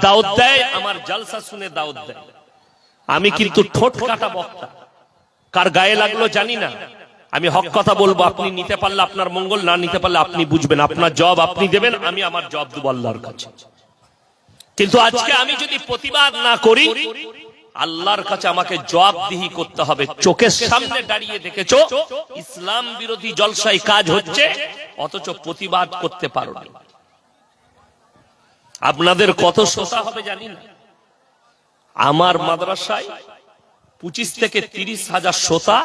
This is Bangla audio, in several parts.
দাওয়াত দেয়, আমার জলসা শুনে দাওয়াত দেয়। আমি কিন্তু ঠোঁট কাটা বক্তা, কার গায়ে লাগলো জানি না। আমি হক কথা বলবো, আপনি নিতে পারলে আপনার মঙ্গল, না নিতে পারলে আপনি বুঝবেন, আপনার জবাব আপনি দেবেন, আমি আমার জবাব দেব আল্লাহর কাছে। কিন্তু আজকে আমি যদি প্রতিবাদ না করি, আল্লাহর কাছে আমাকে জবাবদিহি করতে হবে। চোখের সামনে দাঁড়িয়ে দেখেছো ইসলাম বিরোধী জলসায় কাজ হচ্ছে, অথচ প্রতিবাদ করতে পারো না। আপনাদের কত শ্রোতা হবে জানি না। আমার মাদ্রাসায় 25 থেকে 30 হাজার শ্রোতা,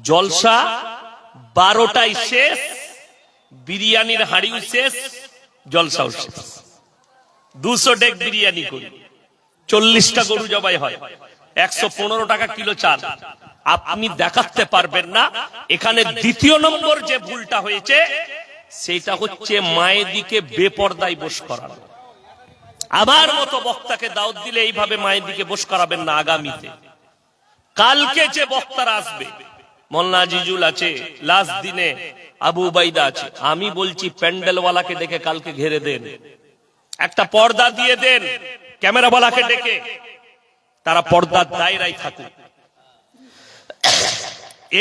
জলসা 12টায় শেষ, বিরিয়ানির হাঁড়িও শেষ, জলসাও শেষ। 200 ডেক বিরিয়ানি করি, 40টা গরু জবাই হয়, 115 টাকা কিলো চাল। আপনি দেখাতে পারবেন না। এখানে দ্বিতীয় নম্বর যে ভুলটা হয়েছে সেটা হচ্ছে মায়েদিকে বেপরদায় বশ করানো। আমার মতো বক্তাকে দাওয়াত দিলে এইভাবে মায়েদিকে বশ করাবেন না। আগামীতে কালকে যে বক্তারা আসবে, মোল্লা আজিজুল আছে, লাস্ট দিনে আবু উবাইদা আছে, আমি বলছি প্যান্ডেলওয়ালাকে ডেকে কালকে ঘেরে দেন, একটা পর্দা দিয়ে দেন, ক্যামেরাওয়ালাকে ডেকে তারা পর্দার দায়রায় থাকুক।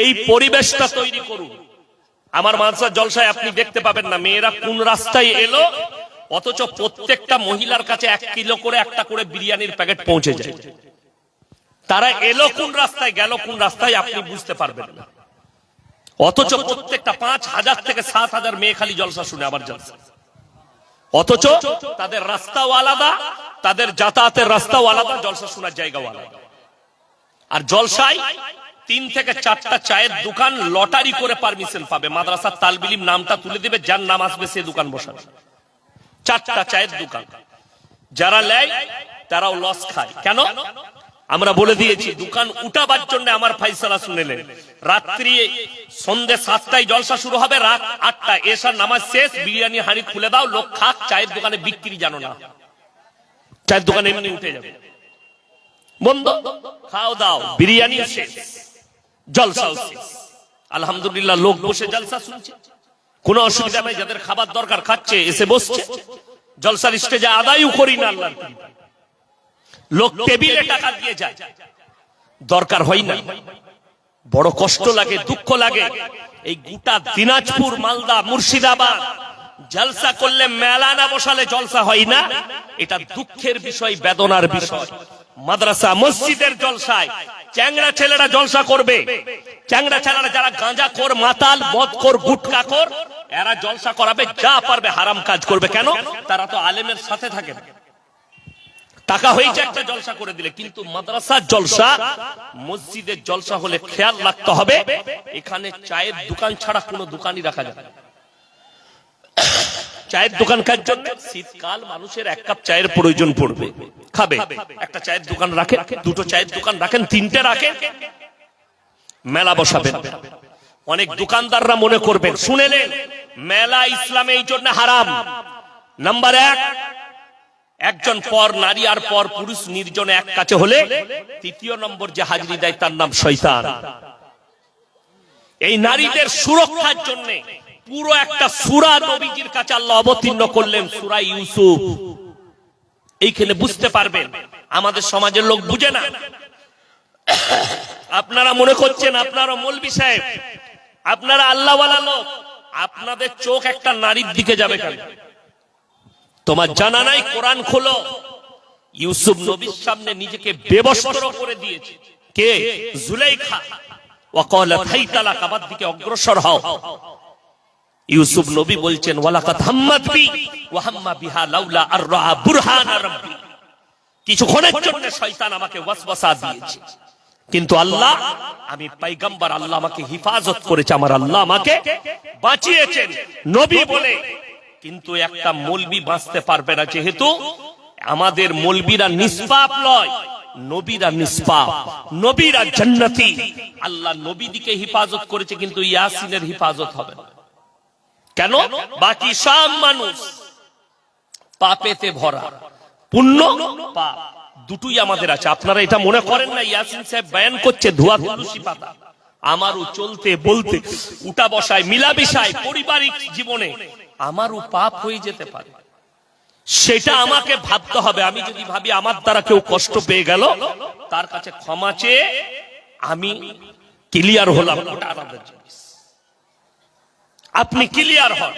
এই পরিবেশটা তৈরি করুন। আমার মাদ্রাসা জলসায় আপনি দেখতে পাবেন না মেয়েরা কোন রাস্তায় এলো, অথচ প্রত্যেকটা মহিলার কাছে 1 কিলো করে একটা করে বিরিয়ানির প্যাকেট পৌঁছে যায়। তারা এলো কোন রাস্তায়, গেল কোন রাস্তায় আপনি বুঝতে পারবেন না। অথচ প্রত্যেকটা 5,000 থেকে 7,000 মেয়ে খালি জলসা শুনে আমার জলসা, অথচ তাদের রাস্তাও আলাদা, তাদের যাতায়াতের রাস্তাও আলাদা, জলসা শোনার জায়গাও আলাদা। আর জলসায় 3 থেকে 4টা চায়ের দোকান লটারি করে পারমিশন পাবে, মাদ্রাসার তালবিল ইলম নামটা তুলে দিবে, যার নাম আসবে সে দোকান বসাবে। 4টা চায়ের দোকান, যারা নেয় তারাও লস খায়। কেন? আমরা বলে দিয়েছি দোকান উঠাবার জন্য আমার ফাইসালা শুনেলেন। রাত্রি সন্ধ্যে 7টায় জলসা শুরু হবে, রাত 8টায় এশার নামাজ শেষ, বিরিয়ানি হাঁড়ি খুলে দাও, লোক খাক, চায়ের দোকানে বিক্রি জানো না, চায়ের দোকানে এমনি উঠে যাবে, বন্ধ, খাও দাও, বিরিয়ানি শেষ, জলসাও শেষ। আলহামদুলিল্লাহ লোক বসে জলসা শুনছে, কোনো অসুবিধা নাই। যাদের খাবার দরকার খাচ্ছে, এসে বসছে। জলসার স্টেজে আদায়ও করি না আল্লাহর কৃপায়, লোক টেবিলে টাকা দিয়ে যায়, দরকার হয় না। বড় কষ্ট লাগে, দুঃখ লাগে। এই গোটা দিনাজপুর, মালদা, মুর্শিদাবাদ জলসা করলে মেলা না বসালে জলসা হয় না, এটা দুঃখের বিষয়, বেদনার বিষয়। মাদ্রাসা মসজিদের জলসায় চ্যাংড়া ছেলেরা জলসা করবে, চ্যাংড়া ছেলেরা যারা গাঁজাখোর, মাতাল, মদখোর, গুটখাখোর, এরা জলসা করাবে, যা পারবে হারাম কাজ করবে। কেন? তারা তো আলেমের সাথে থাকে না, টাকা হয়েছে একটা জলসা করে দিলে। কিন্তু মাদ্রাসার জলসা, মসজিদের জলসা হলে খেয়াল রাখতে হবে, এখানে চায়ের দোকান ছাড়া কোনো দোকানই রাখা যাবে না। চায়ের দোকান কার জন্য? শীতকাল মানুষের 1 কাপ চায়ের প্রয়োজন পড়বে, খাবে, একটা চায়ের দোকান রাখেন, 2টো চায়ের দোকান রাখেন, 3টে রাখেন, মেলা বসাবেন। অনেক দোকানদাররা মনে করবেন, শুনেলেন মেলা ইসলামে এই জন্য হারাম। নাম্বার 1, একজন পর নারী আর পর পুরুষ নির্জনে এক কাছে হলে, 3য় নম্বর যে হাজিরি দেয় তার নাম শয়তান। এই নারীদের সুরক্ষার জন্য পুরো একটা সূরা নবীজির কাছে আল্লাহ অবতীর্ণ করলেন, সূরা ইউসুফ। এইখানে বুঝতে পারবেন আমাদের সমাজের লোক বুঝে না। আপনারা মনে করছেন আপনারা মৌলবি সাহেব, আপনারা আল্লাহওয়ালা লোক, আপনাদের চোখ একটা নারীর দিকে যাবে কেন? তোমার জানা নাই? কোরআন খোলো, ইউসুফ নবীর সামনে নিজেকে বেবস্ত্র করে দিয়েছে কে? জুলাইখা। ওয়াকালাত হাইতা লাকা, বাদ দিকে অগ্রসর হও। ইউসুফ নবী বলছেন, ওয়ালাকাদ হাম্মাত বি ওয়া হাম্মা বিহা লাউলা আর রাআ বুরহান রাব্বি। কিছুক্ষণের জন্য শয়তান আমাকে ওয়াসওয়াসা দিয়েছে, কিন্তু আল্লাহ, আমি পয়গম্বর, আল্লাহ আমাকে হিফাজত করেছে, আমার আল্লাহ আমাকে বাঁচিয়েছেন নবী বলে। কিন্তু একটা মৌলবি বাঁচতে পারবে না, যেহেতু আমাদের মৌলবিরা নিষ্পাপ নয়, নবীরা নিষ্পাপ, নবীরা জান্নাতি। আল্লাহ নবীদিকে হিফাজত করেছে, কিন্তু ইয়াসিনের হিফাজত হবে না। কেন? বাকি সব মানুষ পাপেতে ভরা, পুণ্য পাপ দুটোই আমাদের আছে। আপনারা এটা মনে করেন না ইয়াসিন সাহেব বয়ান করছে ধোয়া তুলসী পাতা। আমারও চলতে বলতে, উঠা বসায়, মিলামিশায়, পারিবারিক জীবনে আমারও পাপ হয়ে যেতে পারে। সেটা আমাকে ভাবতে হবে। আমি যদি ভাবি আমার দ্বারা কেউ কষ্ট পেয়ে গেল, তার কাছে ক্ষমা চেয়ে আমি ক্লিয়ার হলাম, ওটা আলাদা জিনিস। আপনি ক্লিয়ার হন।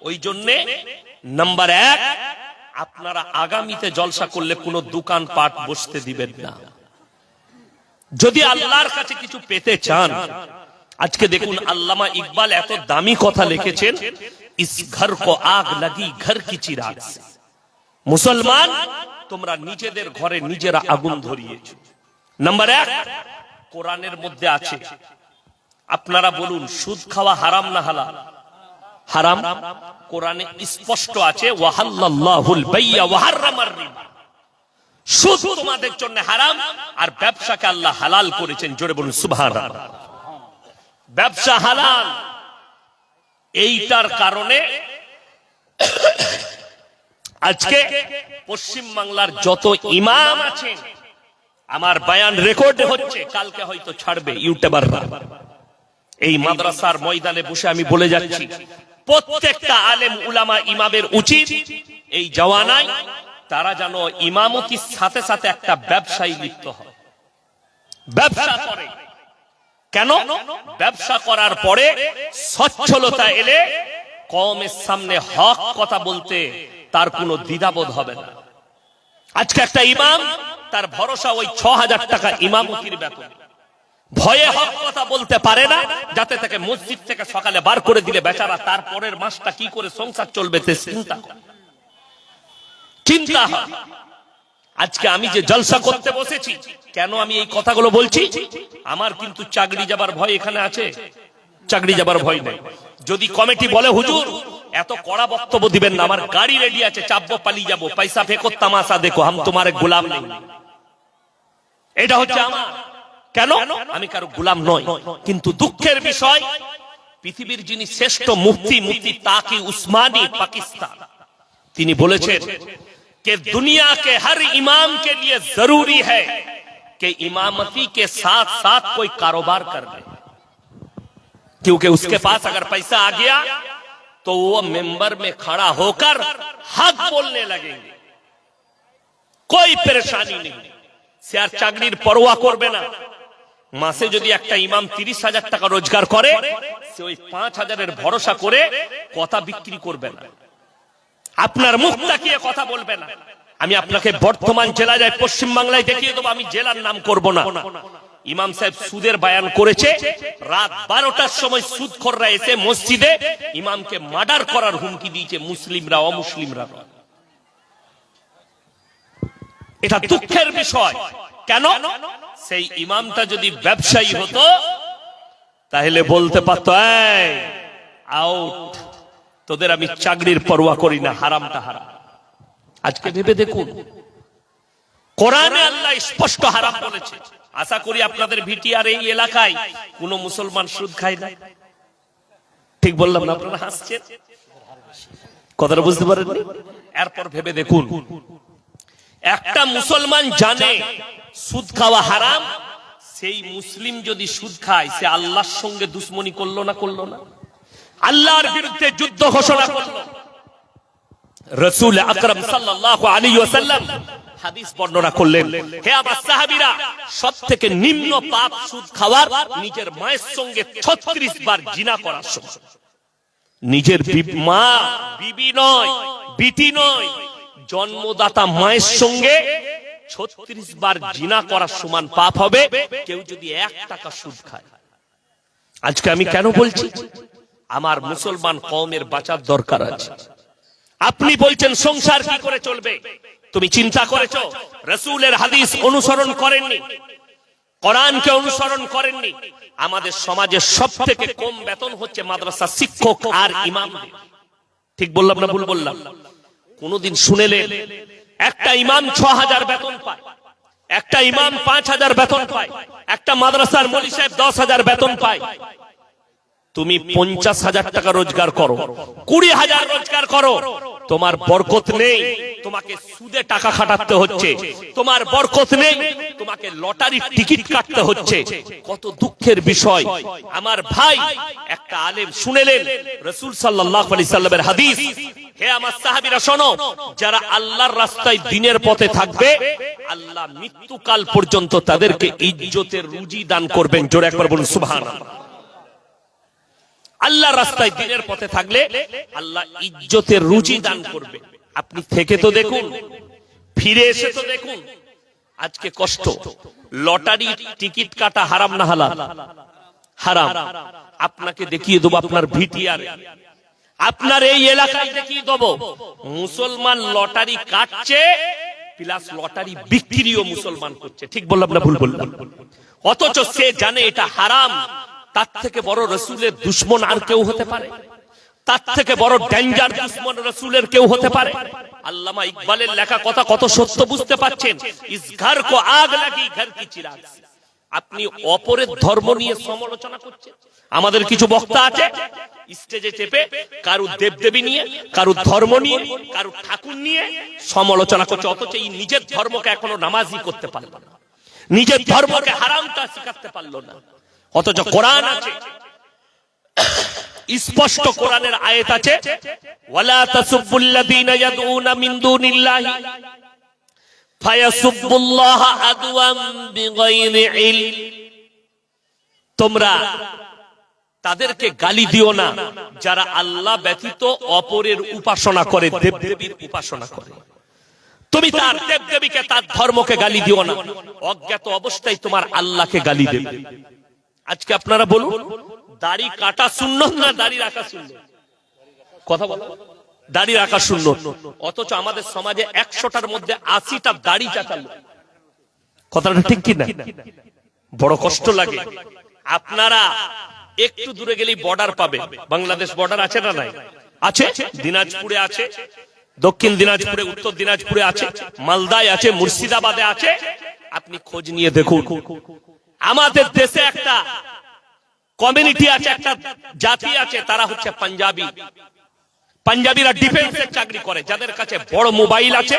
ওই জন্যে নাম্বার 1, আপনারা আগামীতে জলসা করলে কোনো দোকান পাট বসতে দিবেন না। যদি আল্লাহর কাছে কিছু পেতে চান, আজকে দেখুন আল্লামা ইকবাল এত দামি কথা লিখেছেন, ইস ঘর কো আগ লাগি ঘর কি চিরাগ সে। মুসলমান, তোমরা নিজেদের ঘরে নিজেরা আগুন ধরিয়েছো। নাম্বার 1, কোরআনের মধ্যে আছে, আপনারা বলুন সুদ খাওয়া হারাম না হালাল? হারাম। কোরআনে স্পষ্ট আছে, ওয়াহাল্লাল্লাহুল বাইয়া ওয়া হারামার রিবা। সুদ তোমাদের জন্য হারাম, আর ব্যবসাকে আল্লাহ হালাল করেছেন। জোরে বলুন সুবহানাল্লাহ। ব্যবসা হালাল। এইটার কারণে আজকে পশ্চিম বাংলার যত ইমাম আছেন, আমার বয়ান রেকর্ড হচ্ছে, কালকে হয়তো ছাড়বে ইউটিউবাররা, এই মাদ্রাসার ময়দানে বসে আমি বলে যাচ্ছি, প্রত্যেকটা আলেম উলামা ইমামের উচিত এই জওয়ানায় তারা যেন ইমামতির সাথে সাথে একটা ব্যবসায় লিপ্ত হয়, ব্যবসা করে। কেন? ব্যবসা করার পরে সচ্ছলতা এলে কওমের সামনে হক কথা বলতে তার কোনো দ্বিধাবোধ হবে না। আজকে একটা ইমাম, তার ভরসা ওই 6000 টাকা ইমামতির বেতন, ভয়ে হক কথা বলতে পারে না, যাতে তাকে মসজিদ থেকে সকালে বার করে দিলে বেচারা তার পরের মাসটা কি করে সংসার চলবে তে চিন্তা হয়। আজকে আমি যে জলসা করতে বসেছি, কেন আমি এই কথাগুলো বলছি? আমার কিন্তু চাকরি যাবার ভয় এখানে আছে, চাকরি যাবার ভয় নেই। যদি কমিটি বলে হুজুর এত কড়া বক্তব্য দিবেন না, আমার গাড়ি রেডি আছে, চাপবো, পালিয়ে যাবো, পয়সা ফেকো, তামাশা দেখো, হাম তোমার গোলাম নেই। এটা হচ্ছে আমার। কেন? আমি কারো গোলাম নই। কিন্তু দুঃখের বিষয়, পৃথিবীর যিনি শ্রেষ্ঠ মুফতি, মুফতি তাকি উসমানী পাকিস্তান, তিনি বলেছেন कि दुनिया के हर इमाम के लिए जरूरी है कि इमामती के साथ साथ कोई कारोबार कर ले, क्योंकि उसके पास अगर पैसा आ गया तो वो मेंबर में खड़ा होकर हक बोलने लगेंगे, कोई परेशानी नहीं। সে আর চাকরির পরোয়া করবে না। মাসে যদি একটা ইমাম 30,000 টাকা রোজগার করে, সে ওই 5,000 এর ভরসা করে কথা বিক্রি করবে না, আপনার মুখ তাকিয়ে কথা বলবে না। আমি আপনাকে বর্তমান জেলা যায় পশ্চিম বাংলায় দেখিয়ে দেবো, আমি জেলার নাম করব না। ইমাম সাহেব সুদের বয়ান করেছে, রাত 12টার সময় সুদখোররা এসে মসজিদে ইমামকে মার্ডার করার হুমকি দিয়েছে, মুসলিমরা অমুসলিমরা। এটা দুঃখের বিষয়। কেন? সেই ইমামটা যদি ব্যবসায়ী হতো তাহলে বলতে পারতো, এই আউট, তোদের আমি চাকরির পরোয়া করি না, হারামটা হারাম। আজকে ভেবে দেখুন, কোরআনে আল্লাহ স্পষ্ট হারাম বলেছে। আশা করি আপনাদের ভিটিআর এই এলাকায় কোন মুসলমান সুদ খায় না। ঠিক বললাম না? আপনারা হাসছেন, কথাটা বুঝতে পারেননি? এরপর ভেবে দেখুন, একটা মুসলমান জানে সুদ খাওয়া হারাম, সেই মুসলিম যদি সুদ খায়, সে আল্লাহর সঙ্গে দুশ্মনী করলো না? করলো না? আল্লাহর বিরুদ্ধে যুদ্ধ ঘোষণা করলো। রাসূল আকরাম সাল্লাল্লাহু আলাইহি ওয়াসাল্লাম হাদিস বর্ণনা করলেন, হে আমার সাহাবীরা, সবথেকে নিম্ন পাপ সুদ খাওয়ার, নিজের মায়ের সঙ্গে 36 বার জিনা করার সমান। নিজের মা, বিবি নয়, বিটি নয়, জন্মদাতা মায়ের সঙ্গে 36 বার জিনা করার সমান পাপ হবে কেউ যদি 1 টাকা সুদ খায়। আজকে আমি কেন বলছি? আমার মুসলমান কওমের বাঁচার দরকার আছে। আপনি বলছেন সংসার কি করে চলবে? তুমি চিন্তা করেছো? রাসূলের হাদিস অনুসরণ করেননি, কোরআনকে অনুসরণ করেননি। আমাদের সমাজে সবথেকে কম বেতন হচ্ছে মাদ্রাসা শিক্ষক আর ইমামদের। ঠিক বললাম না ভুল বললাম? কোনদিন শুনেলেন একটা ইমাম 6,000 বেতন পায়, একটা ইমাম 5,000 বেতন পায়, একটা মাদ্রাসার মৌলভী সাহেব 10,000 বেতন পায়? তুমি 50,000 টাকা রোজগার করো, 20,000 রোজগার করো, তোমার বরকত নেই, তোমাকে সুদে টাকা খাটাতে হচ্ছে। তোমার বরকত নেই, তোমার তোমাকে লটারির টিকিট কাটতে হচ্ছে। কত দুঃখের বিষয় আমার ভাই। একটা আলেম শুনেলেন রাসূল সাল্লাল্লাহু আলাইহি সাল্লামের হাদিস, হে আমার সাহাবীরা শোনো, যারা আল্লাহর রাস্তায় দ্বীনের পথে থাকবে আল্লাহ মৃত্যুকাল পর্যন্ত তাদেরকে ইজ্জতের রুজি দান করবেন। জোরে একবার বলুন সুবহানাল্লাহ। আল্লাহর রাস্তায় দ্বীনের পথে থাকলে আল্লাহ ইজ্জতের রুজি দান করবে। আপনি থেকে তো দেখুন, ফিরে এসে তো দেখুন। আজকে কষ্ট। লটারি টিকিট কাটা হারাম না হালাল? হারাম। আপনাকে দেখিয়ে দেবো আপনার ভিটিআর, আপনার এই এলাকায় দেখিয়ে দেবো মুসলমান লটারি কাটছে প্লাস লটারি বিক্রিও মুসলমান করছে। ঠিক বললাম না ভুল বললাম? অথচ সে জানে এটা হারাম। তার থেকে বড় রাসূলের দুশমন আর কেউ হতে পারে? তার থেকে বড় ডেঞ্জার দুশমন রাসূলের কেউ হতে পারে? আল্লামা ইকবালের লেখা কথা কত সত্য বুঝতে পাচ্ছেন? ইস ঘর কো আগ লাগি ঘর কি চিরাগ। আপনি অপরের ধর্ম নিয়ে সমালোচনা করছেন। আমাদের কিছু বক্তা আছে স্টেজে চেপে কারু দেবদেবী নিয়ে, কারু ধর্ম নিয়ে, কারু ঠাকুর নিয়ে সমালোচনা করছে, অথচ এই নিজের ধর্মকে এখনো নামাজি করতে পারল না, নিজের ধর্মকে হারামটা শিখাতে পারল না। অথচ কোরআন আছে, স্পষ্ট কোরআনের আয়াত আছে, ওয়ালা তাসুবুল্লাযীনা ইয়াদউনা মিন দুনিল্লাহি ফায়াসুবুল্লাহা আদওয়াম বিগাইরি ইলম। তোমরা তাদেরকে গালি দিও না যারা আল্লাহ ব্যতীত অপরের উপাসনা করে, দেবদেবীর উপাসনা করে। তুমি তার দেবদেবীকে, তার ধর্মকে গালি দিও না। অজ্ঞাত অবস্থায় তোমার আল্লাহকে গালি দেবে। আজকে আপনারা বলুন, দাড়ি কাটা সুন্নত না দাড়ি রাখা সুন্নত? কথা বলো। দাড়ি রাখা সুন্নত, অথচ আমাদের সমাজে 100টার মধ্যে 80টা দাড়ি চাচালো। কথাটা ঠিক কি না? বড় কষ্ট লাগে। আপনারা একটু দূরে গেলেই বর্ডার পাবে। বাংলাদেশ বর্ডার আছে না নাই? আছে। দিনাজপুরে আছে, দক্ষিণ দিনাজপুরে, উত্তর দিনাজপুরে আছে, মালদায় আছে, মুর্শিদাবাদে আছে। আপনি খোঁজ নিয়ে দেখুন। আমাদের দেশে একটা কমিউনিটি আছে, একটা জাতি আছে, তারা হচ্ছে পাঞ্জাবি। পাঞ্জাবিরা ডিফেন্সের চাকরি করে। যাদের কাছে বড় মোবাইল আছে,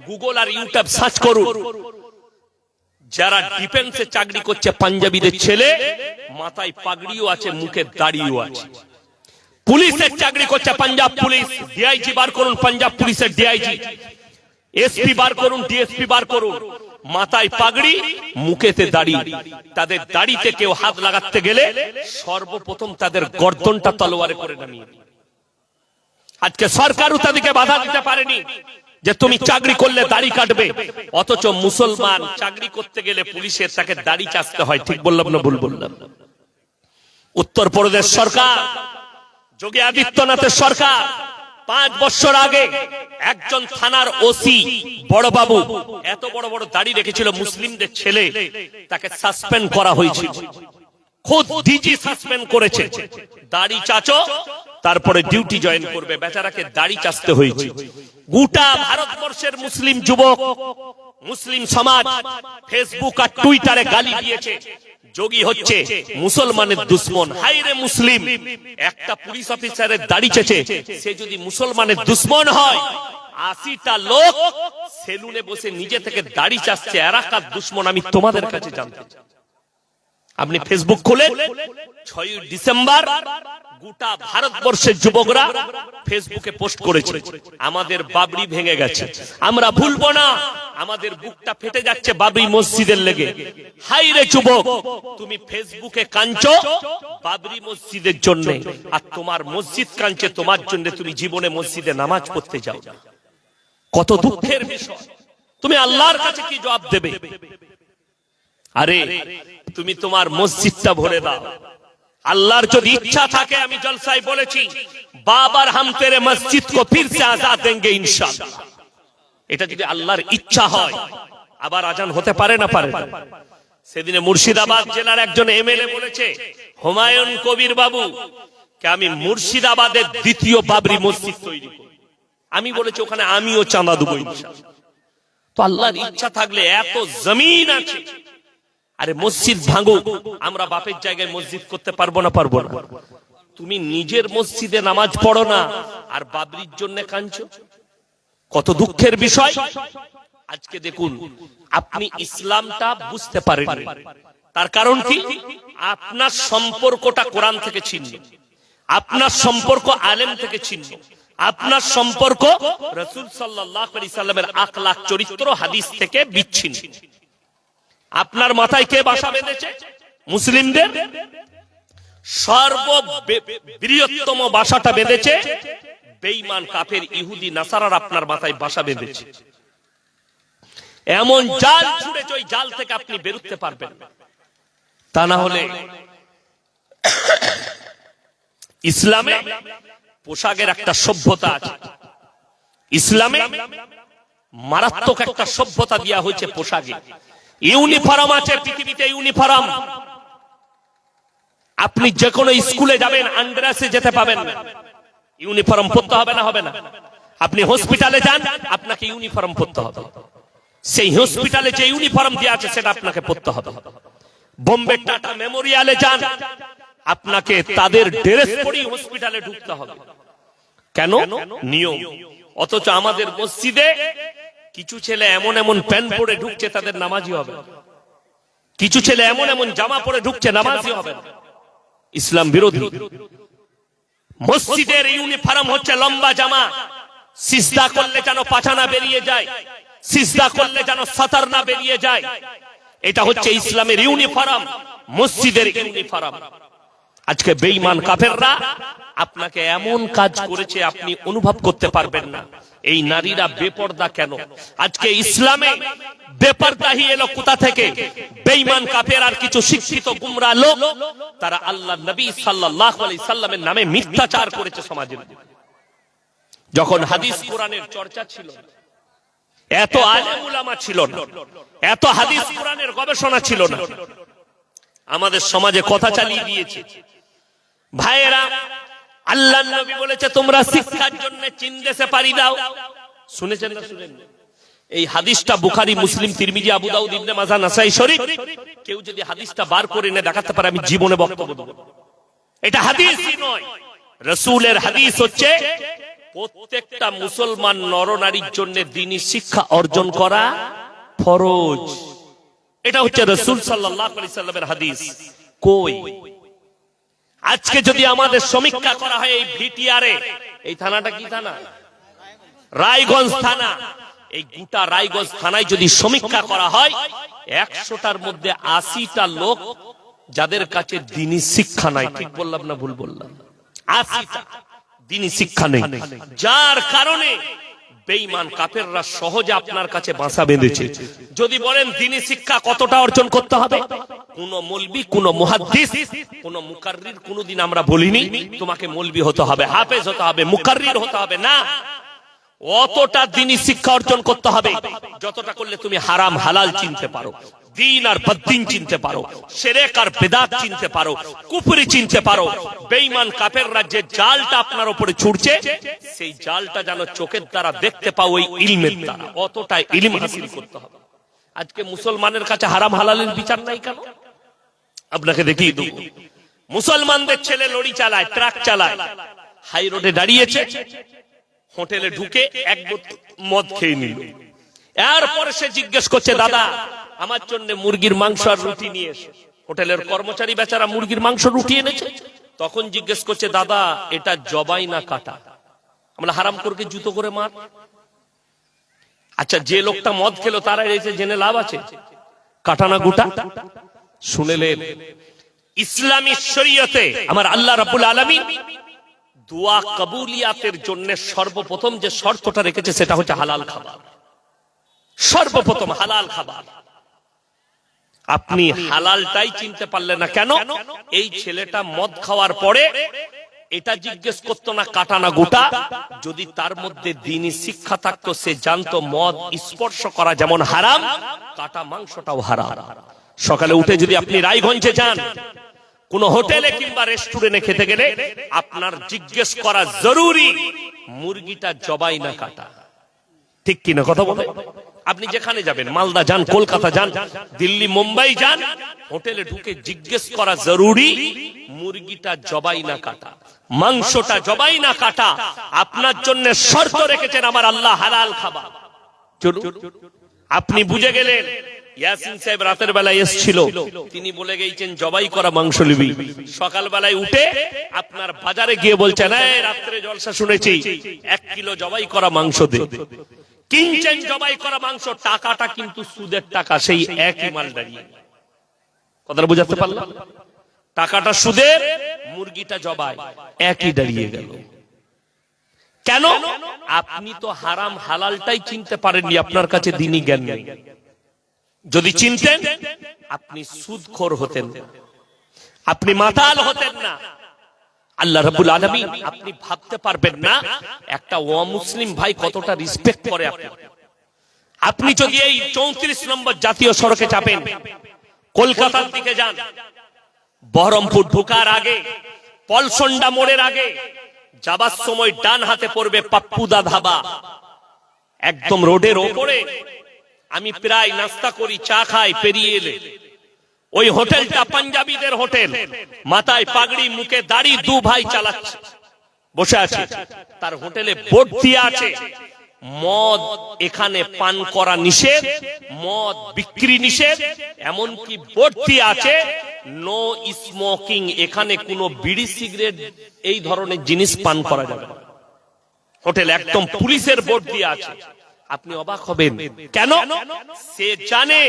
গুগল আর ইউটিউব সার্চ করুন। যারা ডিফেন্সে চাকরি করছে পাঞ্জাবিদের ছেলে, মাথায় পাগড়িও আছে, মুখে দাড়িও আছে। পুলিশের চাকরি করছে পাঞ্জাব পুলিশ, ডিআইজি বার করুন, পাঞ্জাব পুলিশের ডিআইজি। এসপি বার করুন, ডিএসপি বার করুন, মাথায় পাগড়ি, মুখেতে দাড়ি। তাদের দাড়িতে কেউ হাত লাগাতে গেলে সর্বপ্রথম তাদের গর্দনটা তলোয়ারে করে নামিয়ে দেয়। আজকে সরকারও তাদেরকে বাধা দিতে পারেনি যে তুমি চাকরি করলে দাড়ি কাটবে, অথচ মুসলমান চাকরি করতে গেলে পুলিশের তাকে দাড়ি চাচতে হয়। ঠিক বললাম না ভুল বললাম? উত্তরপ্রদেশ সরকার, যোগী আদিত্যনাথের সরকার 5 বছর আগে একজন থানার ওসি বড় বাবু এত বড় বড় দাড়ি রেখেছিল, মুসলিমদের ছেলে, তাকে সাসপেন্ড করা হয়েছিল। খুদ ডিজি সাসপেন্ড করেছে। দাড়ি চাচো, তারপরে ডিউটি জয়েন করবে। বেচারাকে দাড়ি চাচতে হয়েছে। গোটা ভারতবর্ষের মুসলিম যুবক, মুসলিম সমাজ ফেসবুক আর টুইটারে গালি দিয়েছে, যোগী হচ্ছে মুসলমানের দুশ্মন। হায়রে মুসলিম, একটা পুলিশ অফিসারের দাড়ি চেচে সে যদি মুসলমানের দুশ্মন হয়, 80টা লোক সেলুনে বসে নিজে থেকে দাড়ি চাচ্ছে, এরা কার দুশ্মন আমি তোমাদের কাছে জানতে চাই। আপনি ফেসবুক খুলেন, 6 ডিসেম্বর গোটা ভারতবর্ষের যুবকরা ফেসবুকে পোস্ট করেছে, আমাদের বাবরি ভেঙে গেছে, আমরা ভুলবো না, আমাদের বুকটা ফেটে যাচ্ছে বাবরি মসজিদের লেগে। হাই রে যুবক, তুমি ফেসবুকে কাঁদছো বাবরি মসজিদের জন্য, আর তোমার মসজিদ কাঁদছে তোমার জন্য, তুমি জীবনে মসজিদে নামাজ পড়তে যাও না। কত দুঃখের বিষয়। তুমি আল্লাহর কাছে কি জবাব দেবে? আরে তুমি তোমার মসজিদটা ভরে দাও। আল্লাহর যদি ইচ্ছা থাকে, আমি জলসায় বলেছি, বাবার হাম তেরে মসজিদ কো ফির সে আজাদ দেंगे ইনশাআল্লাহ। এটা যদি আল্লাহর ইচ্ছা হয়, আবার আজান হতে পারে না পারে না। সেদিনে মুর্শিদাবাদ জেলার একজন এমএলএ বলেছে, হুমায়ুন কবির বাবু কে আমি মুর্শিদাবাদের দ্বিতীয় বাবরি মসজিদ তৈরি করব। আমি বলেছি ওখানে আমিও চাঁদা দেব ইনশাআল্লাহ। তো আল্লাহর ইচ্ছা থাকলে এত জমিন আছে। আরে মসজিদ ভাঙো, আমরা বাপের জায়গায় মসজিদ করতে পারবো না? পারবো না। তুমি নিজের মসজিদে নামাজ পড়ো না, আর বাবরির জন্য কাঁদছো। কত দুঃখের বিষয়। আজকে দেখুন আপনি ইসলামটা বুঝতে পারেন, তার কারণ কি? আপনার সম্পর্কটা কোরআন থেকে ছিন্ন, আপনার সম্পর্ক আলেম থেকে ছিন্ন, আপনার সম্পর্ক রাসূল সাল্লাল্লাহু আলাইহি সাল্লামের আখলাক চরিত্র হাদিস থেকে বিচ্ছিন্ন। আপনার মাথায় কে বাসা বেঁধেছে? মুসলিমদের সর্ববৃহত্তম বাসাটা বেঁধেছে বেঈমান কাফের ইহুদি নাসারার আপনার মাথায় বাসা বেঁধেছে। এমন জাল ছুড়েছে, ওই জাল থেকে আপনি বেরোতে পারবেন না। তা না হলে ইসলামে পোশাকের একটা সভ্যতা আছে, ইসলামে মারাত্মক একটা সভ্যতা দেওয়া হয়েছে পোশাকে। ইউনিফর্ম আছে পৃথিবীতে, ইউনিফর্ম। আপনি যে কোনো স্কুলে যাবেন আন্ডারসে যেতে পাবেন না, ইউনিফর্ম পরতে হবে না, হবে না। আপনি হসপিটালে যান, আপনাকে ইউনিফর্ম পরতে হবে, সেই হসপিটালে যে ইউনিফর্ম দেওয়া আছে সেটা আপনাকে পরতে হবে। বোম্বে টাটা মেমোরিয়ালে যান, আপনাকে তাদের ড্রেস পরেই হসপিটালে ঢুকতে হবে। কেন? নিয়ম। অথচ আমাদের মসজিদে কিছু ছেলে এমন এমন প্যান্ট পরে ঢুকছে, তাদের নামাজি হবে। কিছু ছেলে এমন এমন জামা পরে ঢুকছে, নামাজি হবে না। ইসলাম বিরোধী। মসজিদের ইউনিফর্ম হচ্ছে লম্বা জামা, সিজদা করলে যেন পাছানা বেরিয়ে যায়, সিজদা করলে যেন সাতার না বেরিয়ে যায়। এটা হচ্ছে ইসলামের ইউনিফর্ম, মসজিদের ইউনিফর্ম। আজকে বেঈমান কাফেররা আপনাকে এমন কাজ করেছে আপনি অনুভব করতে পারবেন না। এই নারীরা বেপর্দা কেন? আজকে ইসলামে বেপর্দাহি এলো কোথা থেকে? বেঈমান কাফের আর কিছু শিক্ষিত গুমরা লোক, তারা আল্লাহর নবী সাল্লাল্লাহু আলাইহি সাল্লামের নামে মিথ্যাচার করেছে সমাজের। যখন হাদিস কোরআনের চর্চা ছিল, এত আলেম উলামা ছিল না, এত হাদিস কোরআনের গবেষণা ছিল না, আমাদের সমাজে কথা চালিয়ে দিয়েছে। ভাইয়েরা, আল্লাহর নবী বলেছে তোমরা শিক্ষার জন্য চীন দেশে পাড়ি দাও। শুনেছেন না শুনেন? এই হাদিসটা বুখারী, মুসলিম, তিরমিজি, আবু দাউদ, ইবনে মাজাহ, নাসাই শরীফ। কেউ যদি হাদিসটা বার করে এনে দেখাতে পারে, আমি জীবনে বক্তব্য দেব। এটা হাদিসই নয়, রাসূলের হাদিস হচ্ছে প্রত্যেকটা মুসলমান নরনারীর জন্য দ্বীনি শিক্ষা অর্জন করা ফরজ। এটা হচ্ছে রাসূল সাল্লাল্লাহু আলাইহি সাল্লামের হাদিস। কই? আজকে যদি আমাদের সমীক্ষা করা হয় এই ভিটিআরে, এই থানাটা কি থানা? রায়গঞ্জ থানা। এই গোটা রায়গঞ্জ থানায় যদি সমীক্ষা করা হয়, 100টার মধ্যে 80টা লোক যাদের কাছে দ্বীনি শিক্ষা নাই। ঠিক বললাম না ভুল বললাম? 80টা দ্বীনি শিক্ষা নেই, যার কারণে বেঈমান কাফেররা সহজে আপনার কাছে বাসা বেঁধেছে। যদি বলেন দ্বীনি শিক্ষা কতটা অর্জন করতে হবে, কোন মৌলবি, কোন মুহাদ্দিস, কোন মুকাররির কোনদিন আমরা বলিনি তোমাকে মৌলবি হতে হবে, হাফেজ হতে হবে, মুকাররির হতে হবে না। অতটা দ্বীনি শিক্ষা অর্জন করতে হবে যতটা করলে তুমি হারাম হালাল চিনতে পারো, দ্বীন আর বদ্দীন চিনতে পারো, শিরক আর বিদআত চিনতে পারো, কুফরি চিনতে পারো। বেঈমান কাফেররা যে জালটা আপনার উপরে ছুড়ছে, সেই জালটা যেন চোখের দ্বারা দেখতে পাও, ওই ইলমের দ্বারা। অতটা ইলম হাসিল করতে হবে। আজকে মুসলমানের কাছে হারাম হালালের বিচার নাই কেন? আপনাকে দেখিয়ে দেব। মুসলমানদের ছেলে লরি চালায়, ট্রাক চালায়, হাই রোডে দাঁড়িয়েছে, হোটেলে ঢুকে এক বোতল মদ খেয়ে নিল। এরপরে সে জিজ্ঞেস করছে, দাদা আমার জন্য মুরগির মাংস আর রুটি নিয়ে এসো। হোটেলের কর্মচারী বেচারা মুরগির মাংস রুটি এনেছে। তখন জিজ্ঞেস করছে, দাদা এটা জবাই না কাটা? আমরা হারাম করে জুতো করে মার। আচ্ছা, যে লোকটা মদ খেলো তারা এসে জেনে লাভ আছে? কাটা না গোটা? শুনেলেন, ইসলামী শরীয়তে আমার আল্লাহ রাব্বুল আলামিন দোয়া কবুলিয়াতের জন্য সর্বপ্রথম যে শর্তটা রেখেছে সেটা হচ্ছে হালাল খাবার। সর্বপ্রথম হালাল খাবার। আপনি হালালটাই চিনতে পারলেন না কেন? এই ছেলেটা মদ খাওয়ার পরে এটা জিজ্ঞেস করতো না কাটা না গোটা। যদি তার মধ্যে দ্বীনি শিক্ষা থাকতো, সে জানতো মদ স্পর্শ করা যেমন হারাম, কাটা মাংসটাও হারাম। সকালে উঠে যদি আপনি রায়গঞ্জে যান, কোন হোটেলে কিংবা রেস্টুরেন্টে খেতে গেলে আপনার জিজ্ঞেস করা জরুরি মুরগিটা জবাই না কাটা। ঠিক কিনা কথা বলে? আপনি যেখানে যাবেন, মালদা যান, কলকাতা যান, দিল্লি, মুম্বাই যান, হোটেলে ঢুকে জিজ্ঞেস করা জরুরি মুরগিটা জবাই না কাটা, মাংসটা জবাই না কাটা। আপনার জন্য শর্ত রেখেছেন আমার আল্লাহ হালাল খাবার। চলুন আপনি বুঝে গেলেন ইয়াসিন সাহেব রাতের বেলায় এসেছিল, তিনি বলে গেছেন জবাই করা মাংস নিবি। সকাল বেলায় উঠে আপনার বাজারে গিয়ে বলছেন এই রাত্রে জলসা শুনেছি 1 কিলো জবাই করা মাংস দে। কিনছেন জবাই করা মাংস, টাকাটা কিন্তু সুদের টাকা, সেই একই মাল দাঁড়িয়ে। কথাটা বুঝাতে পারলাম? টাকাটা সুদের, মুরগিটা জবাই, একই দাঁড়িয়ে গেল। কেন? আপনি তো হারাম হালালটাই চিনতে পারেননি, আপনার কাছে দ্বীনি জ্ঞান নেই। যদি চিনতেন আপনি সুদখোর হতেন না, আপনি মাতাল হতেন না। আল্লাহ রাব্বুল আলামিন, আপনি ভাবতে পারবেন না একটা অমুসলিম ভাই কতটা রেসপেক্ট করে আপনাকে। আপনি যদি এই 34 নম্বর জাতীয় সড়কে চাপেন, কলকাতার দিকে যান, বহরমপুর ঢোকার আগে, পলসন্ডা মোড়ের আগে যাবার সময় ডান হাতে পড়বে পাপ্পুদা ধাবা, একদম রোডের ওপরে। আমি প্রায় নাস্তা করি, চা খাই, পেরিয়ে এলে ওই হোটেলটা পাঞ্জাবিদের হোটেল, মাথায় পাগড়ি, মুখে দাড়ি, 2 ভাই চালাচ্ছে, বসে আছে। তার হোটেলে বোর্ড দিয়ে আছে মদ এখানে পান করা নিষেধ, মদ বিক্রি নিষেধ, এমনকি বোর্ড দিয়ে আছে নো স্মোকিং, এখানে কোনো বিড়ি সিগারেট এই ধরনের জিনিস পান করা যাবে না। হোটেল একদম পুলিশের বোর্ড দিয়ে আছে। আপনি অবাক হবেন, কেন? সে জানে,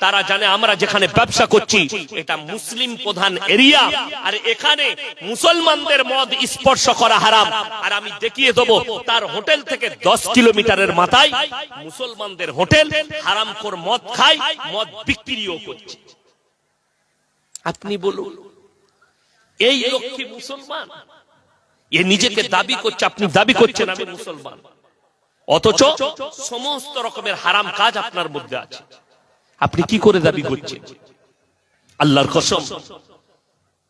তারা জানে আমরা যেখানে ব্যবসা করছি এটা মুসলিম প্রধান এরিয়া, আর এখানে মুসলমানদের মদ স্পর্শ করা হারাম। আর আমি দেখিয়ে দেবো তার হোটেল থেকে 10 কিলোমিটারের মাথায় মুসলমানদের হোটেল, হারামখোর মদ খায়, মদ বিক্রিও করছে। আপনি বলুন এই লোক কি মুসলমান? এ নিজেকে দাবি করছে, আপনি দাবি করছেন আমি মুসলমান, অথচ সমস্ত রকমের হারাম কাজ আপনার মধ্যে আছে। আপনি কি করে দাবি করছেন? আল্লাহর কসম,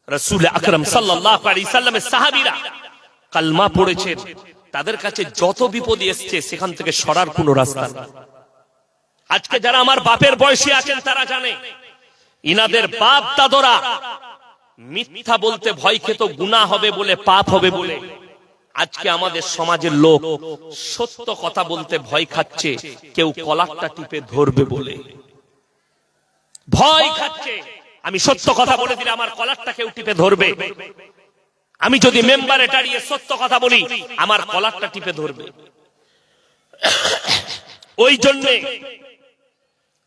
রাসূল আকরাম সাল্লাল্লাহু আলাইহি সাল্লামের সাহাবীরা কালমা পড়েছেন, তাদের কাছে যত বিপদ এসেছে সেখান থেকে সরার কোনো রাস্তা নেই। আজকে যারা আমার বাপের বয়সী আছেন তারা জানে, ইনাদের বাপ দাদরা মিথ্যা বলতে ভয় খেত, গুনাহ হবে বলে, পাপ হবে বলে। আজকে আমাদের সমাজের লোক সত্য কথা বলতে ভয় খাচ্ছে, কেউ কলারটা টিপে ধরবে বলে ভয় খাচ্ছে। আমি সত্য কথা বলে দিলে আমার কলারটা কেউ টিপে ধরবে, আমি যদি মেম্বারে দাঁড়িয়ে সত্য কথা বলি আমার কলারটা টিপে ধরবে। ওই জন্য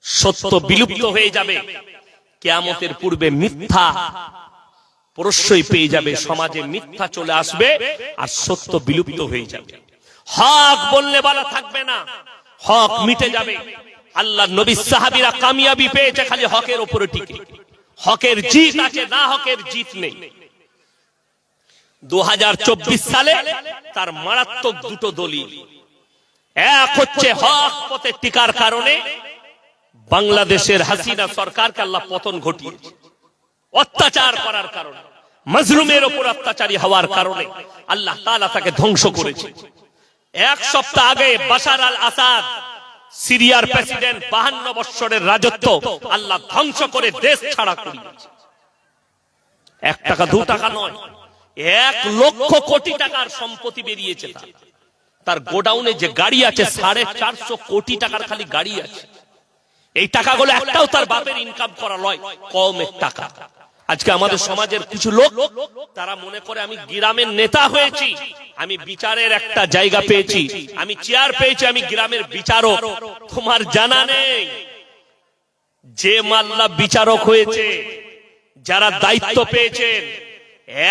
সত্য বিলুপ্ত হয়ে যাবে, কিয়ামতের পূর্বে মিথ্যা প্রশ্রয় পেয়ে যাবে, সমাজে মিথ্যা চলে আসবে আর সত্য বিলুপ্ত হয়ে যাবে। হক বললে বলা থাকবে না, হক মিটে যাবে। আল্লাহর নবী সাহাবীরা কামিয়াবি পেয়েছে খালি হকের উপরে টিকে। হকের জিত আছে, না হকের জিত নেই। 2024 সালে তার মারাত্মক দুটো দলিল, এক হচ্ছে হক পথে টিকার কারণে বাংলাদেশের হাসিনা সরকারকে আল্লাহ পতন ঘটিয়েছে, অত্যাচার করার কারণে, মাজলুমের উপর অত্যাচারী হওয়ার কারণে আল্লাহ তাআলা তাকে ধ্বংস করেছে। 1 সপ্তাহ আগে বাশার আল আসাদ সিরিয়ার প্রেসিডেন্ট 52 বছরের রাজত্ব আল্লাহ ধ্বংস করে দেশ ছাড়া করিয়েছে। 1 টাকা 2 টাকা নয়, 1 লক্ষ কোটি টাকার সম্পত্তি বেরিয়েছে। তার গোডাউনে যে গাড়ি আছে 450 কোটি টাকার খালি গাড়ি আছে। এই টাকাগুলো একটাও তার বাপের ইনকাম করা নয়, কওমের টাকা। আজকে আমাদের সমাজের কিছু লোক তারা মনে করে আমি গ্রামের নেতা হয়েছি, আমি বিচারের একটা জায়গা পেয়েছি, আমি চেয়ার পেয়েছি, আমি গ্রামের বিচারক। তোমার জানা নেই যে মাল্লা বিচারক হয়েছে, যারা দায়িত্ব পেয়েছেন,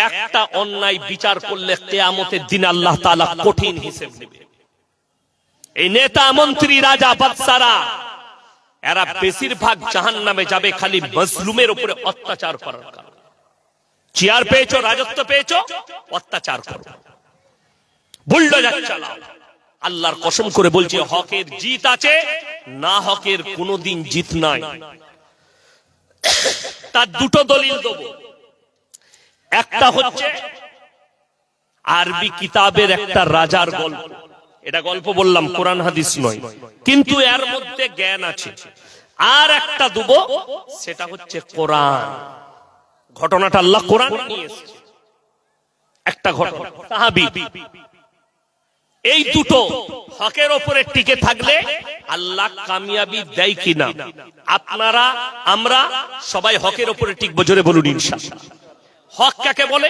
একটা অন্যায় বিচার করলে কিয়ামতের দিন আল্লাহ তাআলা কঠিন হিসাব নেবে। এই নেতা মন্ত্রী রাজা বাদশারা এরা বেশিরভাগ জাহান্নামে যাবে খালি মাজলুমের উপরে অত্যাচার করার কারণে। চেয়ার পেয়েছো, রাজত্ব পেয়েছো, অত্যাচার করো, বুলডোজার চালাও। আল্লাহর কসম করে বলছি হকের জিত আছে, না হকের কোনোদিন জিত নাই। তার দুটো দলিল দেব। একটা হচ্ছে আরবি কিতাবের একটা রাজার গল্প, এটা গল্প বললাম, কোরআন হাদিস নয়, কিন্তু এর মধ্যে জ্ঞান আছে। আর একটা দেব, সেটা হচ্ছে কোরআন। ঘটনাটা আল্লাহ কোরআন নিয়ে এসেছে, একটা ঘটনা, সাহাবী। এই দুটো হকের উপরে টিকে থাকলে আল্লাহ কামিয়াবি দেয় কিনা। আপনারা আমরা সবাই হকের উপরে টিকবো, জোরে বলুন ইনশাআল্লাহ। হক কাকে বলে?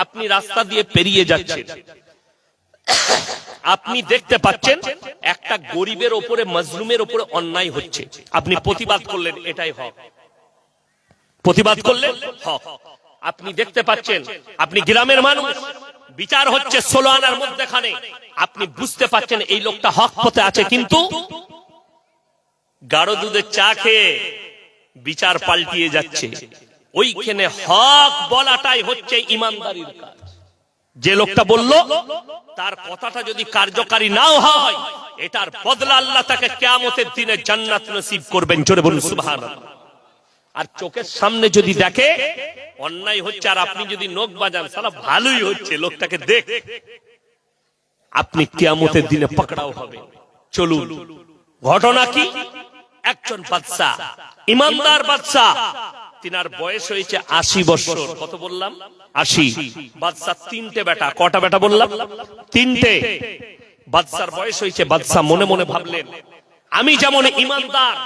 আপনি রাস্তা দিয়ে পেরিয়ে যাচ্ছেন, আপনি দেখতে পাচ্ছেন একটা গরিবের উপরে, মজলুমের উপরে অন্যায় হচ্ছে, আপনি প্রতিবাদ করলেন, এটাই হক। প্রতিবাদ করলেন হক। আপনি দেখতে পাচ্ছেন আপনি গ্রামের মানুষ, বিচার হচ্ছে 16 আনার মধ্যখানে, আপনি বুঝতে পাচ্ছেন এই লোকটা হক পথে আছে, কিন্তু গাঢ় দুধের চা খেয়ে বিচার পাল্টিয়ে যাচ্ছে। ওইখানে হক বলাটাই হচ্ছে ইমানদারির কাজ। যে লোকটা বলল তার কথাটা যদি কার্যকারী নাও হয়, এটার বদলা আল্লাহ তাকে কিয়ামতের দিনে জান্নাত নসিব করবেন, জোরে বলুন সুবহানাল্লাহ। আর চোখের সামনে যদি দেখে অন্যায় হচ্ছে, আর আপনি যদি নখ বাজান, সালা ভালোই হচ্ছে, লোকটাকে দেখ, আপনি কিয়ামতের দিনে পাকড়াও হবে। চলুন, ঘটনা কি? একজন বাদশা, ইমানদার বাদশা, তিনার বয়স হয়েছে 80 বছর। কত বললাম? 80। বাদশা 3টে বেটা। কটা বেটা বললাম? 3টে। বাদশার বয়স হয়েছে। বাদশা মনে মনে ভাবলেন, আমি যেমন ইমানদার,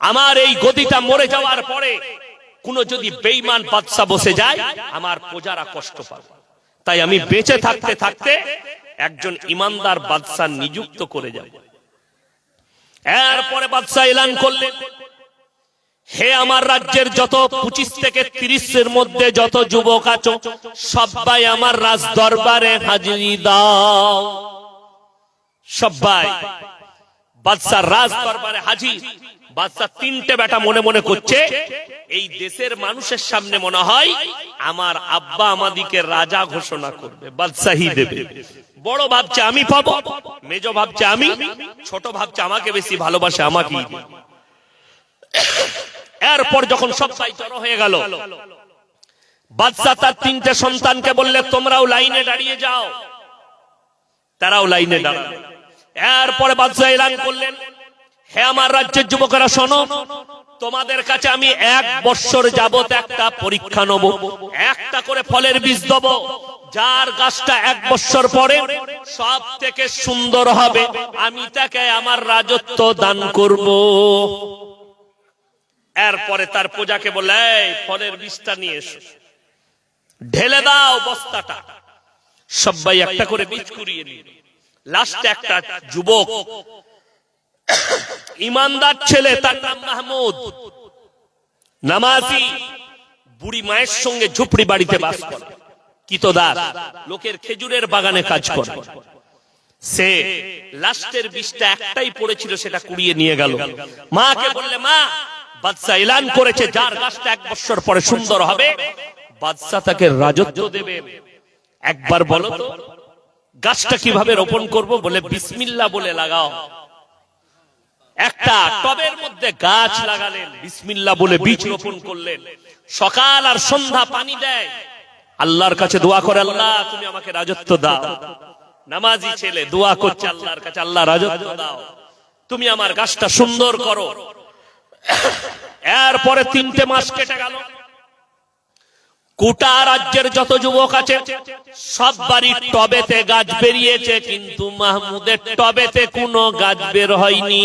আমার এই গদিটা মরে যাওয়ার পরে কোন যদি বেঈমান বাদশা বসে যায়, আমার প্রজারা কষ্ট পাবে, তাই আমি বেঁচে থাকতে থাকতে একজন ইমানদার বাদশা নিযুক্ত করে যাব। এরপরে বাদশা এলান করলেন, হে আমার রাজ্যের যত 25 থেকে 30 মধ্যে যত যুবক আছো, সবাই আমার রাজ দরবারে হাজিরি দাও। সবাই বাদশার রাজ দরবারে হাজির। বাদশা 3টে বেটা মনে মনে করছে, এই দেশের মানুষের সামনে মনে হয় আমার আব্বা আমাদিকে রাজা ঘোষণা করবে, বাদশাহী দেবে। বড় ভাবছে আমি পাবো, মেজ ভাবছে আমি, ছোট ভাবছে আমাকে বেশি ভালোবাসে, আমাকেই। এরপর যখন সবাই জড়ো হয়ে গেল, বাদশা তার 3টে সন্তানকে বললে, তোমরাও লাইনে দাঁড়িয়ে যাও। তারাও লাইনে দাঁড়ালো। এরপরে বাদশা এলান করলেন, হে আমার রাজ্যের যুবকেরা শোনো, তোমাদের কাছে আমি 1 বছর যাবত একটা পরীক্ষা নেব, একটা করে ফলের বীজ দেব, যার গাছটা 1 বছর পরে সব থেকে সুন্দর হবে, আমি তাকে আমার রাজত্ব দান করব। এরপরে তার প্রজাকে বলে, এই ফলের বীজটা নিয়ে এসো, ঢেলে দাও বস্তাটা। সবাই একটা করে বীজ কুড়িয়ে নিল। লাস্টে একটা যুবক, ইমানদার ছেলে, তার নাম মাহমুদ, নামাজি, বুড়ি মায়ের সঙ্গে ঝুপড়ি বাড়িতে বাস করে, কিতদার, লোকের খেজুরের বাগানে কাজ করে। সে লাস্টের বীজটা একটাই পড়েছিল, সেটা কুড়িয়ে নিয়ে গেল। মাকে বললে, মা, বাদশা এলান করেছে যার গাছটা 1 বছর পরে সুন্দর হবে, বাদশা তাকে রাজত্ব দেবে। একবার বলো তো গাছটা কিভাবে রোপণ করব? বলে, বিসমিল্লাহ বলে লাগাও। একটা টবের মধ্যে গাছ লাগালেন, বিসমিল্লাহ বলে বীজ রোপণ করলেন। সকাল আর সন্ধ্যা পানি দেয়, আল্লাহর কাছে দোয়া করে, আল্লাহ তুমি আমাকে রাজত্ব দাও। নামাজি ছেলে দোয়া করছে আল্লাহর কাছে, আল্লাহ রাজত্ব দাও, তুমি আমার গাছটা সুন্দর করো। এরপরে 3টে মাস কেটে গেল। গোটা রাজ্যের যত যুবক আছে সব বাড়ির টবেতে গাছ বেরিয়েছে, কিন্তু মাহমুদের টবেতে কোনো গাছ বের হয়নি।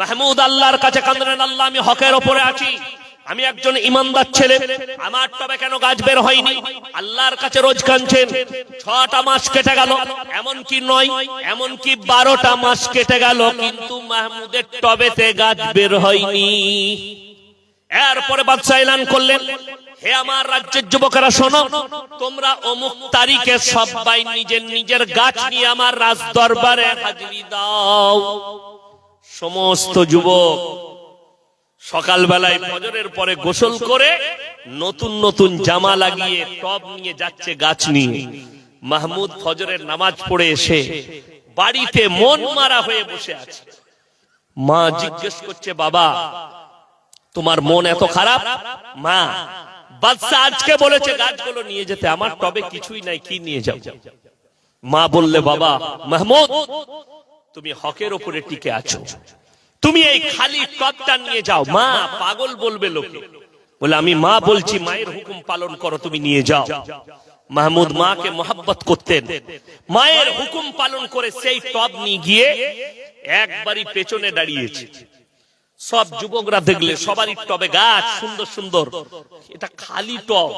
মাহমুদ আল্লাহর কাছে কাঁদলেন, আল্লাহ আমি হকের ওপরে আছি, আমি একজন ইমানদার ছেলে, আমার টবে কেন গাছ বের হয়নি? আল্লাহর কাছে রোজ কাঁদছেন। 6টা মাস কেটে গেল, এমনকি 9, এমনকি 12টা মাস কেটে গেল, কিন্তু মাহমুদের টবেতে গাছ বের হয়নি। এরপরে বাদশা এলান করলেন, হে আমার রাজ্যের যুবকেরা শোনো, তোমরা অমুক তারিখে সবাই নিজের নিজের গাছ নিয়ে আমার রাজ দরবারে হাজিরি দাও। সমস্ত যুবক সকালবেলায় ফজরের পরে গোসল করে নতুন নতুন জামা লাগিয়ে টব নিয়ে যাচ্ছে গাছ নিয়ে। মাহমুদ ফজরের নামাজ পড়ে এসে বাড়িতে মন মারা হয়ে বসে আছে। মা জিজ্ঞেস করছে, বাবা তোমার মন এত খারাপ? মা, বাদশা আজকে বলেছে গাছগুলো নিয়ে যেতে, আমার টবে কিছুই নাই, কি নিয়ে যাও? মা বললে, বাবা মাহমুদ, তুমি হকের উপরে টিকে আছো, তুমি এই খালি টবটা নিয়ে যাও। মা পাগল বলবে লোকে। বলে, আমি মা বলছি, মায়ের হুকুম পালন করো, তুমি নিয়ে যাও। মাহমুদ মাকে মোহাব্বত করতেন, মায়ের হুকুম পালন করে সেই টব নিয়ে গিয়ে একবারই পেছনে দাঁড়িয়েছে। সব যুবকরা দেখলে সবারই টবে গাছ সুন্দর সুন্দর, এটা খালি টব।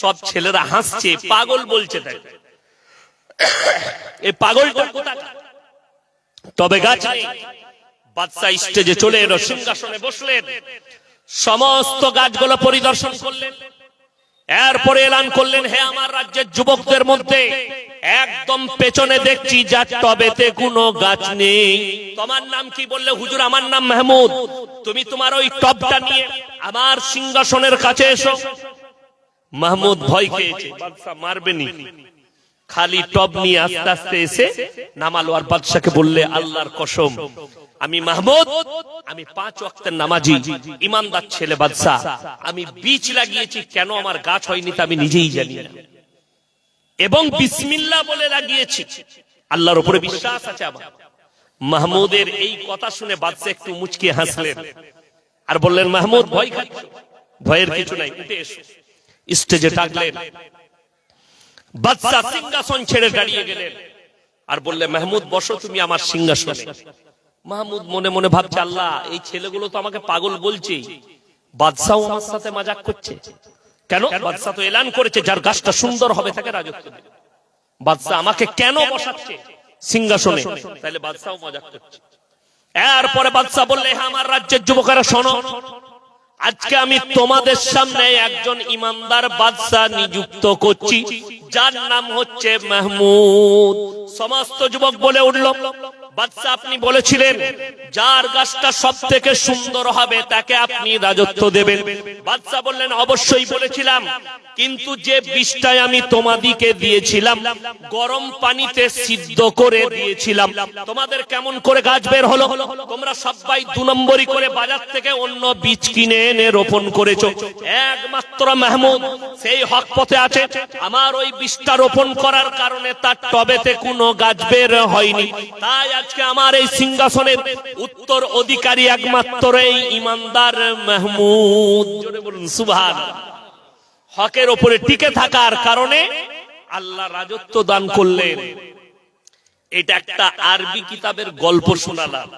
সব ছেলেরা হাসছে, পাগল বলছে তাই। এই পাগলটা কোথায়? টবে গাছ নেই। বাদশা স্টেজে চলে এলো, সিংহাসনে বসলেন, সমস্ত গাছগুলো পরিদর্শন করলেন। এরপরে এলান করলেন, হে আমার রাজ্যের যুবকদের মধ্যে একদম পেছনে দেখছি যার টবেতে কোনো গাছ নেই, তোমার নাম কি? বললে, হুজুর আমার নাম মাহমুদ। তুমি তোমার ওই টবটা নিয়ে আমার সিংহাসনের কাছে এসো। মাহমুদ ভয় খেয়েছে, বাদশা মারবেনি। খালি টব নিয়ে আস্তে আস্তে এসে নামালো, আর বাদশাকে বললে, আল্লাহর কসম আমি মাহমুদ, আমি 5 ওয়াক্তের নামাজি ইমানদার ছেলে বাদশা। আমি বীজ লাগিয়েছি, কেন আমার গাছ হয়নি তা আমি নিজেই জানি না, এবং বিসমিল্লাহ বলে লাগিয়েছি, আল্লাহর উপরে বিশ্বাস আছে আমার। মাহমুদের এই কথা শুনে বাদশা একটু মুচকি হাসলেন আর বললেন, মাহমুদ ভয় খাচ্ছ? ভয়ের কিছু নাই, উঠে এসো। স্টেজে ডাকলেন, বাদশা সিংহাসন ছেড়ে দাঁড়িয়ে গেলেন আর বললে, মাহমুদ বসো তুমি আমার সিংহাসনে। মাহমুদ মনে মনে ভাবছে, আল্লাহ এই ছেলেগুলো তো আমাকে পাগল বলছে, বাদশাও আমার সাথে মজাক করছে কেন? বাদশা তো এলান করেছে যার গাছটা সুন্দর হবে তাকে রাজত্ব দেবে, বাদশা আমাকে কেন বসাচ্ছে সিংহাসনে? তাহলে বাদশাও মজাক করছে। এরপরে বাদশা বললে, হ্যাঁ আমার রাজ্যের যুবকেরা শোনো, আজকে আমি তোমাদের সামনে একজন ইমানদার বাদশা নিযুক্ত করছি, যার নাম হচ্ছে মাহমুদ। সমস্ত যুবক বলে উঠল, বাদশা আপনি বলেছিলেন যার গাছটা সব থেকে সুন্দর হবে তাকে আপনি রাজত্ব দেবেন। বাদশা বললেন, অবশ্যই বলেছিলাম, কিন্তু যে বীজটাই আমি তোমাদিকে দিয়েছিলাম গরম পানিতে সিদ্ধ করে দিয়েছিলাম, তোমাদের কেমন করে গাছ বের হলো? তোমরা সবাই 2 নম্বরই করে বাজার থেকে অন্য বীজ কিনে এনে রোপণ করেছো। একমাত্র মাহমুদ সেই হক পথে আছে, আমার ওই বীজটা রোপণ করার কারণে তার টবেতে কোনো গাছ বের হয়নি। তাই আজকে আমার এই সিংহাসনের উত্তর অধিকারী একমাত্র এই ইমানদার মাহমুদ। জোরে বলুন সুবহানাল্লাহ। হকের উপরে টিকে থাকার কারণে আল্লাহ রাজত্ব দান করলেন। এটা একটা আরবি কিতাবের গল্প শোনালাম।